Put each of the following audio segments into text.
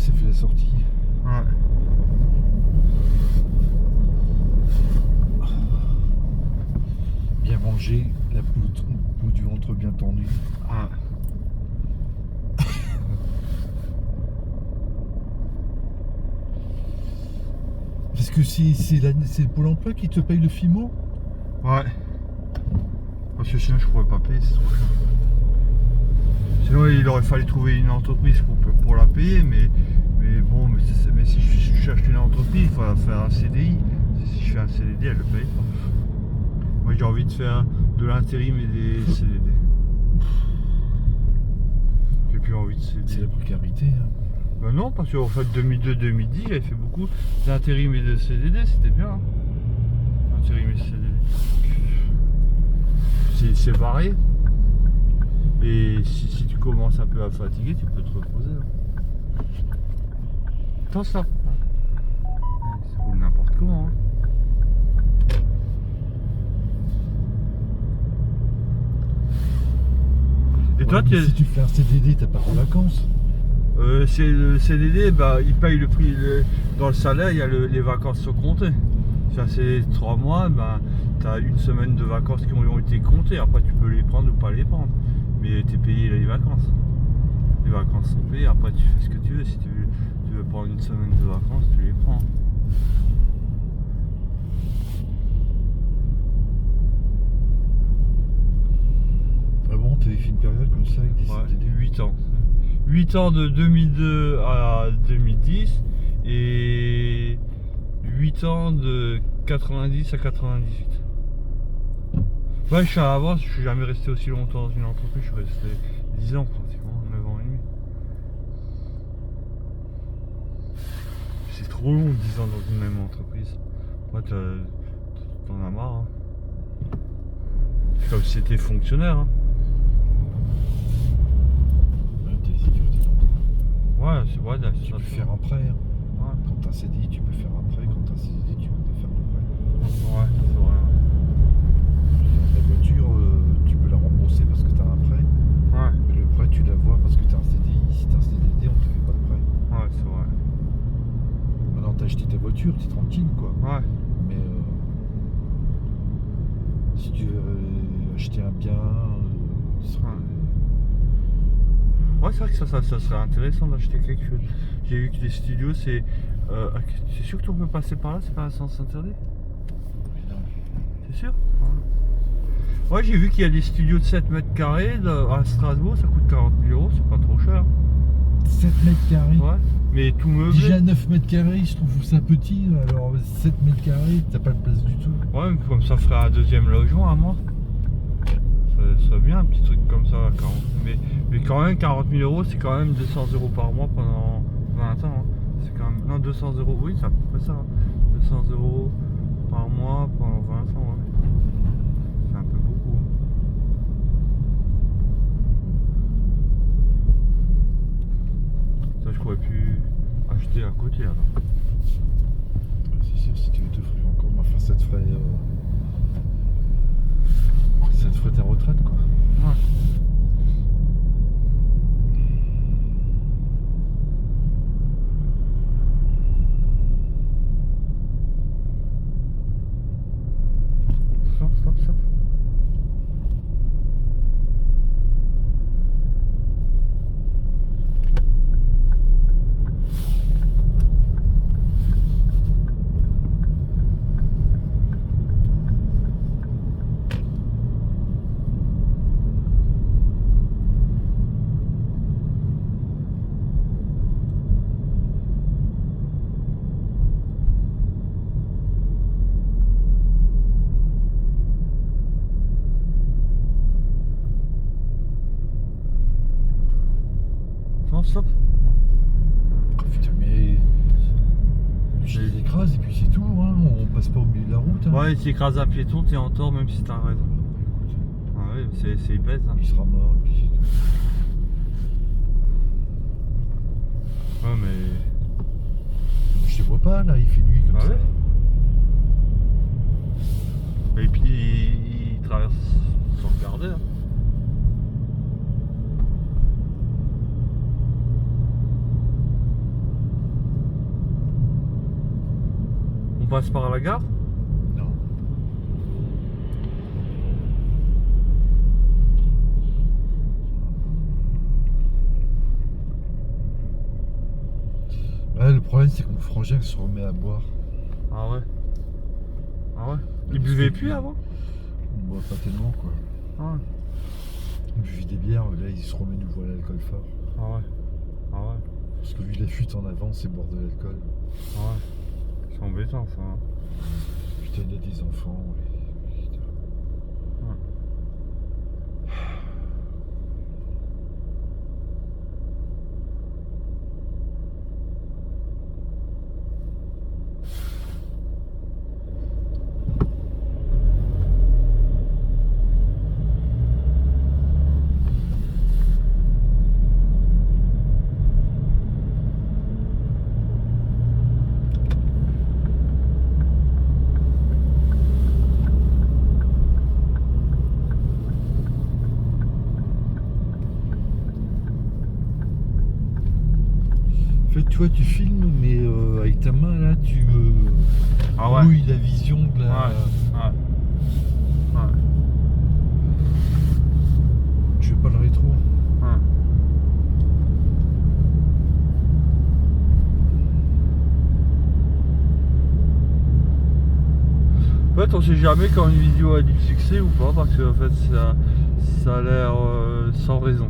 ça fait la sortie. Ouais. Bien mangé, la peau du ventre bien tendue. Ouais. Parce que c'est Pôle emploi qui te paye le FIMO. Ouais. Parce que sinon je pourrais pas payer, c'est trop cher. Sinon il aurait fallu trouver une entreprise pour la payer, mais bon, mais si je cherche une entreprise, il faut faire un CDI. Si je fais un CDD, elle le paye pas. Moi j'ai envie de faire de l'intérim et des CDD. J'ai plus envie de C'est CDD. la précarité. Hein. Ben non, parce qu'en fait 2002-2010, j'avais fait beaucoup d'intérim et de CDD, c'était bien. Hein. Intérim et CDD. C'est varié. Et si tu commences un peu à fatiguer, tu peux te reposer. Hein. Attends ça. Ça roule n'importe comment. Hein. Et Ouais, toi, mais si tu fais un CDD, t'as pas de vacances. c'est le CDD, bah, il paye le prix dans le salaire, il y a les vacances sont comptées. Ça c'est 3 mois, bah, tu as une semaine de vacances qui ont été comptées. Après tu peux les prendre ou pas les prendre. Mais tu es payé les vacances. Les vacances sont payées, après tu fais ce que tu veux. Si tu veux prendre une semaine de vacances, tu les prends. Ah bon, t'avais fait une période comme ça avec des Ouais, CDD 8 ans. 8 ans de 2002 à 2010 et 8 ans de 90 à 98. Ouais, je suis à avance, je suis jamais resté aussi longtemps dans une entreprise, je suis resté 10 ans pratiquement, 9 ans et demi. C'est trop long 10 ans dans une même entreprise. Ouais, t'en as marre. Hein. C'est comme si t'étais fonctionnaire. Hein. Ouais, t'as les sécurités d'emploi. Ouais, c'est vrai, Tu peux faire un prêt. Hein. Ouais, Quand t'as un CDI, tu peux faire un prêt. Quand t'as un CDD, tu peux pas faire de prêt. ouais, c'est vrai. Ta voiture, tu peux la rembourser parce que t'as un prêt. Ouais, Mais le prêt, tu la vois parce que t'as un CDI. Si t'as un CDD, on te fait pas de prêt. ouais, c'est vrai. Maintenant, t'as acheté ta voiture, t'es tranquille, quoi. Ouais, Mais si tu veux acheter un bien, tu serais- ouais, c'est vrai que ça serait intéressant d'acheter quelque chose. J'ai vu que les studios, c'est sûr que tu peux passer par là, c'est pas un sens interdit? Mais non. C'est sûr? Ouais, j'ai vu qu'il y a des studios de 7 mètres carrés à Strasbourg, ça coûte 40 000 €, c'est pas trop cher. 7 mètres carrés. Ouais, mais tout meublé. Déjà 9 mètres carrés, je trouve ça petit. Alors 7 mètres carrés, t'as pas de place du tout. Ouais, mais comme ça ferait un deuxième logement à moi. Ça serait bien un petit truc comme ça à 40. Mais quand même 40 000 €, c'est quand même 200 € par mois pendant 20 ans. Hein. C'est quand même. Non, 200 €, oui, c'est à peu près ça. Hein. 200 € par mois pendant 20 ans, ouais. C'est un peu beaucoup. Hein. Ça, je pourrais plus acheter à côté alors. C'est sûr, si tu veux t'offrir encore, mais enfin, ça te ferait ta retraite, quoi. Ouais. Stop. Stop. Oh, putain, mais je les écrase et puis c'est tout, hein. On passe pas au milieu de la route. Hein. Ouais, si tu écrases un piéton, t'es en tort même si t'as raison. Écoute, Ah ouais, c'est bête. Hein. il sera mort et puis c'est tout. Ouais, mais. Je les vois pas là, il fait nuit comme Ah ça. ouais. Et puis il traverse sans regarder. Hein. passe par la gare? Non. Ouais, le problème c'est que mon frangin se remet à boire. Ah ouais. Ah ouais. Il Parce buvait que- plus avant? On boit pas tellement quoi. Ah ouais. Il buvait des bières, là il se remet nouveau à l'alcool fort. Ah ouais. Ah ouais. Parce que lui la fuite en avant c'est boire de l'alcool. Ah ouais. C'est embêtant ça. Hein. Putain il a des enfants. Putain. Ouais. En fait tu vois tu filmes mais avec ta main là tu me Ah ouais. brouilles la vision de la. Ouais. Ouais. Ouais. Tu fais pas le rétro. Ouais. En fait, on sait jamais quand une vidéo a du succès ou pas parce que en fait, ça a l'air sans raison.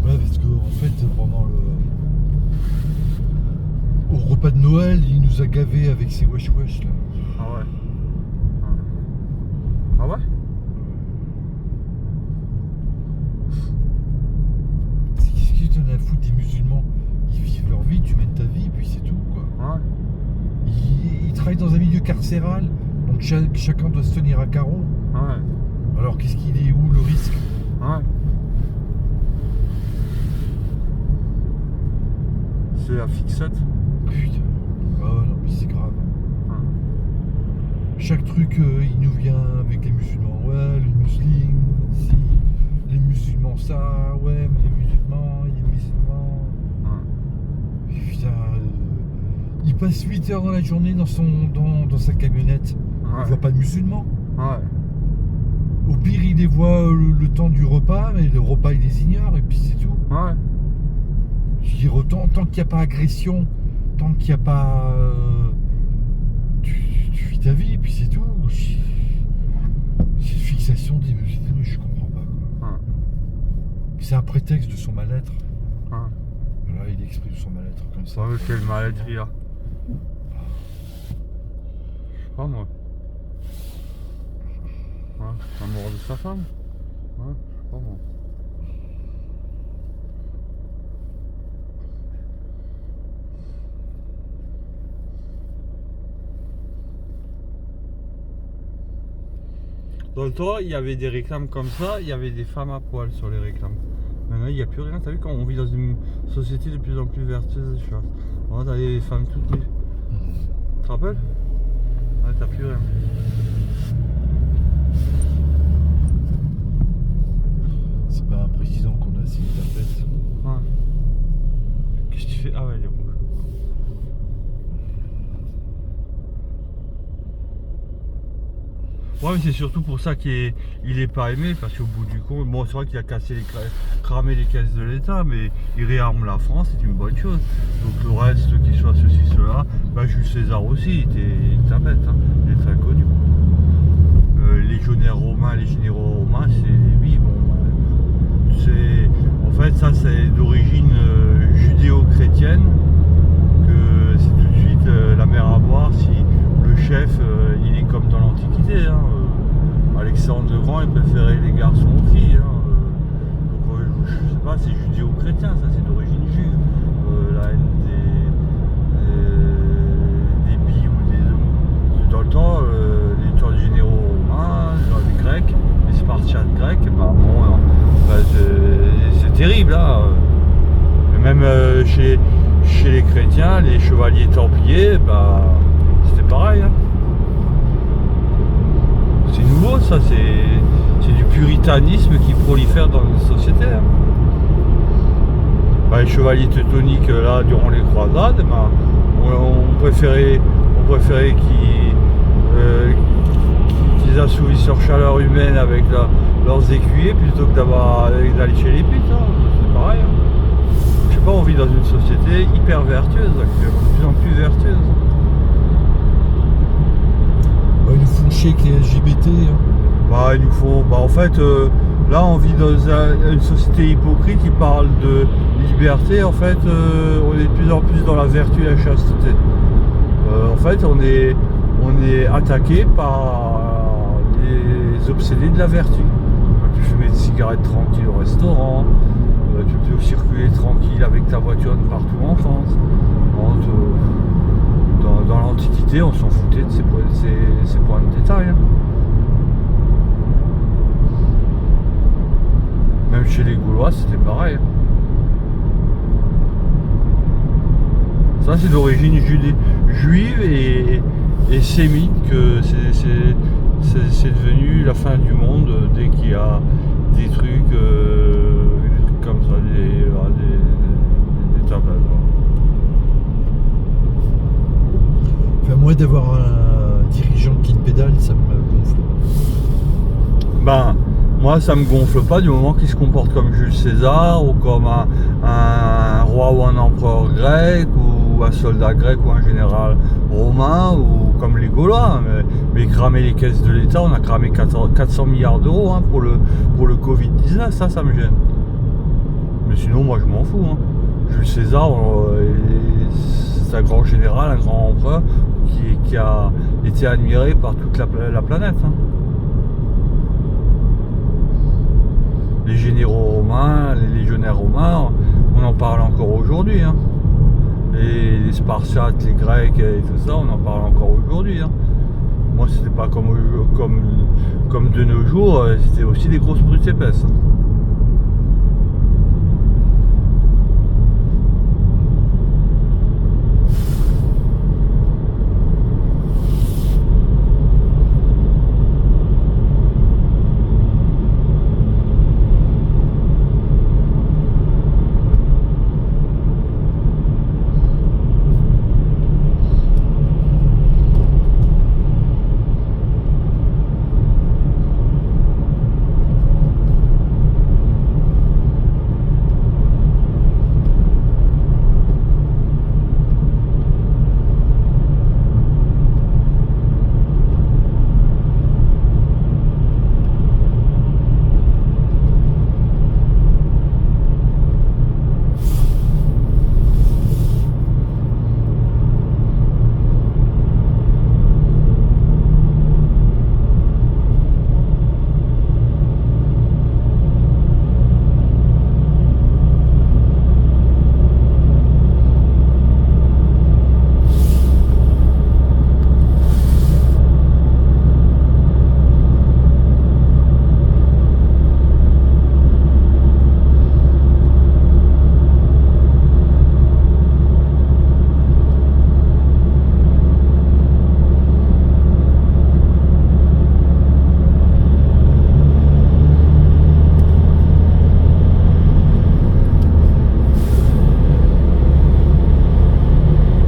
Ouais parce que en fait pendant le. Au repas de Noël il nous a gavés avec ses wesh wesh là. Ah ouais. Ah ouais. Qu'est-ce qu'ils donnent à foutre des musulmans? Ils vivent leur vie, tu mènes ta vie, et puis c'est tout quoi. Ouais. Ils travaillent dans un milieu carcéral, donc chacun doit se tenir à carreau. Ouais. Alors qu'est-ce qu'il est où le risque? Ouais. C'est la fixette. Putain. Ah non mais c'est grave. Ouais. Chaque truc il nous vient avec les musulmans. Ouais les musulmans, si. Les musulmans ça, ouais mais les musulmans, les musulmans. Ouais. Putain. Il passe 8 heures dans la journée dans sa camionnette. Il Ouais. voit pas de musulmans. Ouais. Au pire, il les voit le temps du repas, mais le repas, il les ignore, et puis c'est tout. Ouais. Je dis, tant qu'il n'y a pas agression, tant qu'il n'y a pas. Tu vis ta vie, et puis c'est tout. Cette fixation des musulmans, je comprends pas. Quoi. Ouais. C'est un prétexte de son mal-être. Ouais. Voilà, il exprime son mal-être comme ça. Ouais, quelle maladie il a. Je sais pas moi. Ouais, amour de sa femme. Ouais, je sais pas moi. Dans le temps, il y avait des réclames comme ça, il y avait des femmes à poil sur les réclames. Maintenant, il n'y a plus rien. T'as vu quand on vit dans une société de plus en plus vertueuse, je vois. Oh, t'as des femmes toutes nues. Tu te rappelles? Ouais, t'as plus rien. C'est pas un président qu'on a signé la fête. Ouais. Qu'est-ce que tu fais? Ah ouais, il est rouge. Ouais, mais c'est surtout pour ça qu'il est pas aimé, parce qu'au bout du compte, bon, c'est vrai qu'il a cramé les caisses de l'État, mais il réarme la France, c'est une bonne chose. Donc le reste, qu'il soit ceci, cela, bah Jules César aussi, il était un bête, hein, il est très connu. Légionnaires romains, les généraux romains, c'est oui, bon, c'est en fait ça c'est d'origine judéo-chrétienne, que c'est tout de suite la mer à boire si le chef il est comme dans l'Antiquité, hein, Alexandre le Grand il préférait les garçons aux filles, hein, donc je sais pas, c'est judéo-chrétien, ça c'est d'origine juive, la haine des bi ou des dans le temps, les généraux romains, les grecs, les spartiates grecs, bah, bon, bah, c'est terrible, hein. Même chez les chrétiens, les chevaliers templiers, bah, c'était pareil, hein. C'est nouveau, ça, c'est du puritanisme qui prolifère dans notre société, hein. Bah, les chevaliers teutoniques, là, durant les croisades, bah, on préférait qu'ils assouvissent leur chaleur humaine avec leurs écuyers plutôt que d'aller chez les putes, hein. C'est pareil, hein. Je sais pas, on vit dans une société hyper vertueuse actuellement, de plus en plus vertueuse. Bah, ils nous font chier avec les LGBT, hein. Bah ils nous font. Bah en fait là on vit dans une société hypocrite qui parle de liberté, en fait on est de plus en plus dans la vertu et la chasteté. En fait on est attaqué par les obsédés de la vertu. Tu peux fumer des cigarettes tranquille au restaurant, tu peux circuler tranquille avec ta voiture partout en France. Dans l'Antiquité on s'en foutait de ces points de détail, hein. Même chez les Gaulois c'était pareil, hein. Ça c'est d'origine juive et sémite, que c'est devenu la fin du monde dès qu'il y a des trucs comme ça, des tabacs. Enfin, moi d'avoir un dirigeant qui pédale, ça me gonfle. Ben, moi ça me gonfle pas du moment qu'il se comporte comme Jules César ou comme un roi ou un empereur grec ou un soldat grec ou un général romain ou comme les Gaulois. Mais cramer les caisses de l'État, on a cramé 400 milliards d'euros, hein, pour le Covid-19, ça me gêne. Mais sinon moi je m'en fous, hein. Jules César, c'est un grand général, un grand empereur qui a été admiré par toute la planète, hein. Les généraux romains, les légionnaires romains, on en parle encore aujourd'hui, hein. Les Spartiates, les Grecs et tout ça, on en parle encore aujourd'hui, hein. Moi, c'était pas comme de nos jours, c'était aussi des grosses brutes épaisses, hein.